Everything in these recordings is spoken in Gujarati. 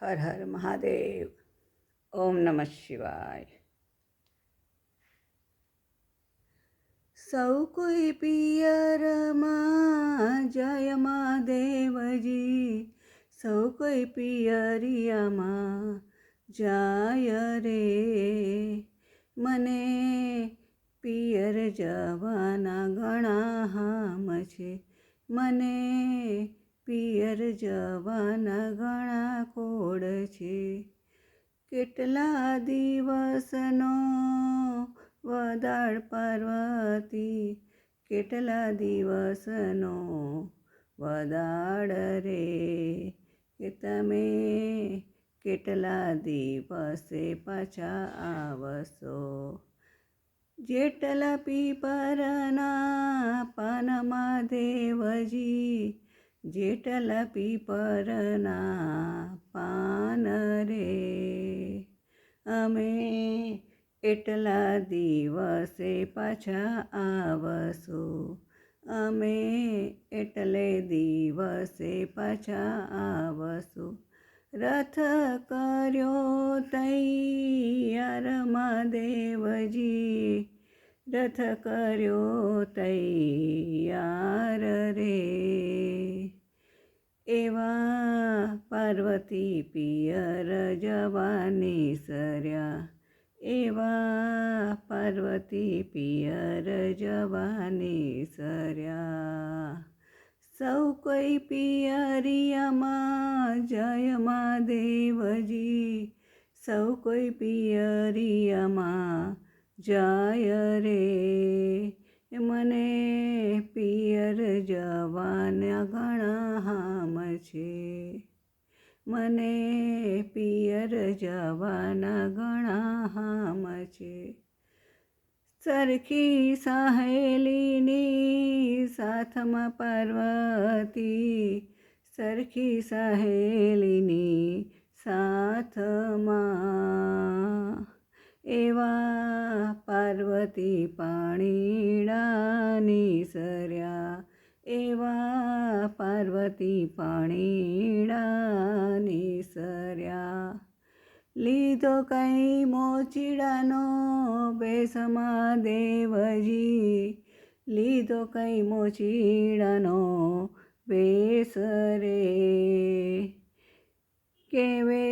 હર હર મહાદેવ. ઓમ નમઃ શિવાય. સૌ કોઈ પિયરમાં જય મહાદેવજી, સૌ કોઈ પિયરિયામાં જાય રે. મને પિયર જવાના ઘણા હામ છે, મને પિયર જવાના ઘણા કોડ છે. કેટલા દિવસનો વદાળ પાર્વતી, કેટલા દિવસનો વદાળ રે. કે તમે કેટલા દિવસે પાછા આવશો. જેટલા પીપરના પાનમાં દેવજી, જેટલા પીપરના પાન રે. અમે એટલા દિવસે પાછા આવશું, અમે એટલે દિવસે પાછા આવશું. રથ કર્યો તૈયાર મહાદેવજી, રથ કર્યો તૈયાર રે. એવા પાર્વતી પિયર જવાની સર્યા, એવા પાર્વતી પિયર જવાની સર્યા. સૌ કોઈ પિયરિયામાં જય મહાદેવજી, સૌ કોઈ પિયરિયામાં જાય રે. મને પિયર જવાના ઘણા હામ છે, મને પિયર જવાના ઘણા હામ છે. સરખી સહેલીની સાથમાં પાર્વતી, સરખી સહેલીની સાથમાં. એવા પાર્વતી પાણીડાની સર્યા, એવા પાર્વતી પાણીડાની સર્યા. લીધો કઈ મોચીડાનો બેસ મહાદેવજી, લીધો કઈ મોચીડાનો બેસ રે. કેવે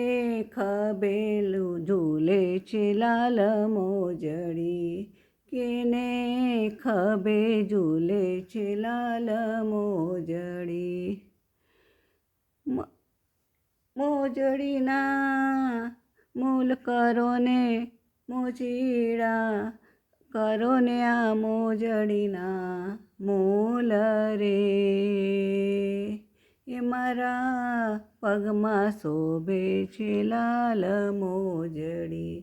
ખભેલું ઝૂલે છે લાલ મોજડી, કેને ખભે ઝૂલે છે લાલ મોજડી. મોજડીના મૂલ કરો ને મોચીડા, કરો ને આ મોજડીના મૂલ રે. એ મારા પગમાં શોભે છે લાલ મોજડી,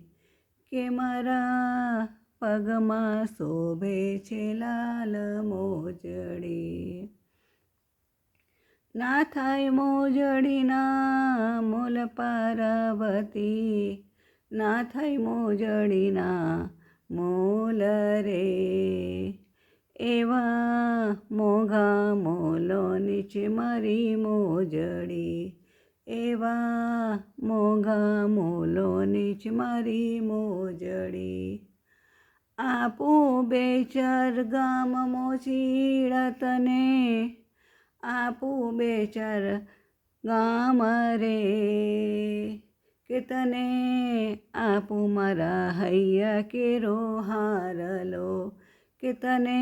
કે મારા પગમાં શોભે છે લાલ મોજડી. ના થાય મોજડીના મૂલ પાર્વતી, ના થાય મોજડીના મૂલ રે. એવા મોઘા મોલોની છે મારી મોજડી, એવા મોઘા મોલોની છે મારી મોજડી. આપું બે ચાર ગામ મોચીડા તને, આપું બે ચાર ગામ રે. કે તને આપું મારા હૈયા કેરો હારલો, કે તને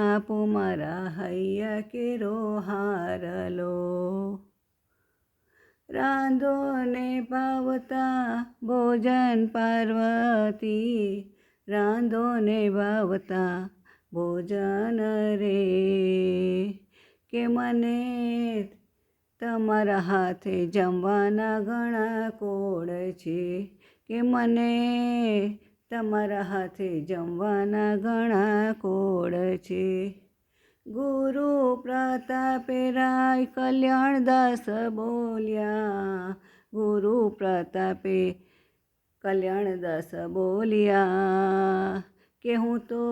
આપું મારા હૈયા કેરો હારલો. રાંધો ને ભાવતા ભોજન પાર્વતી, રાંધો ને ભાવતા ભોજન રે. કે મને તમારા હાથે જમવાના ઘણા કોડ છે, કે મને તમારા હાથે જમવાના ઘણા કોડ છે. ગુરુ પ્રતાપે રાય કલ્યાણદાસ બોલ્યા, ગુરુ પ્રતાપે કલ્યાણદાસ બોલ્યા. કે હું તો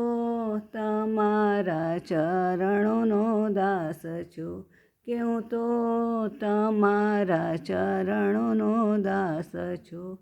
તમારા ચરણોનો દાસ છું, કે હું તો તમારા ચરણોનો દાસ છું.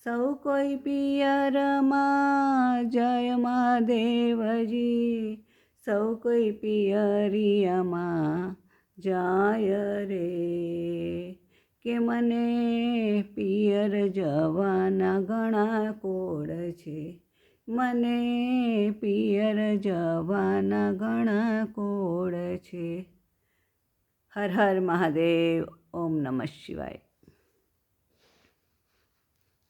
સૌ કોઈ પિયરમાં જય મહાદેવજી, સૌ કોઈ પિયરિયામાં જાય રે. કે મને પિયર જવાના ઘણા કોડ છે, મને પિયર જવાના ઘણા કોડ છે. હર હર મહાદેવ. ઓમ નમઃ શિવાય.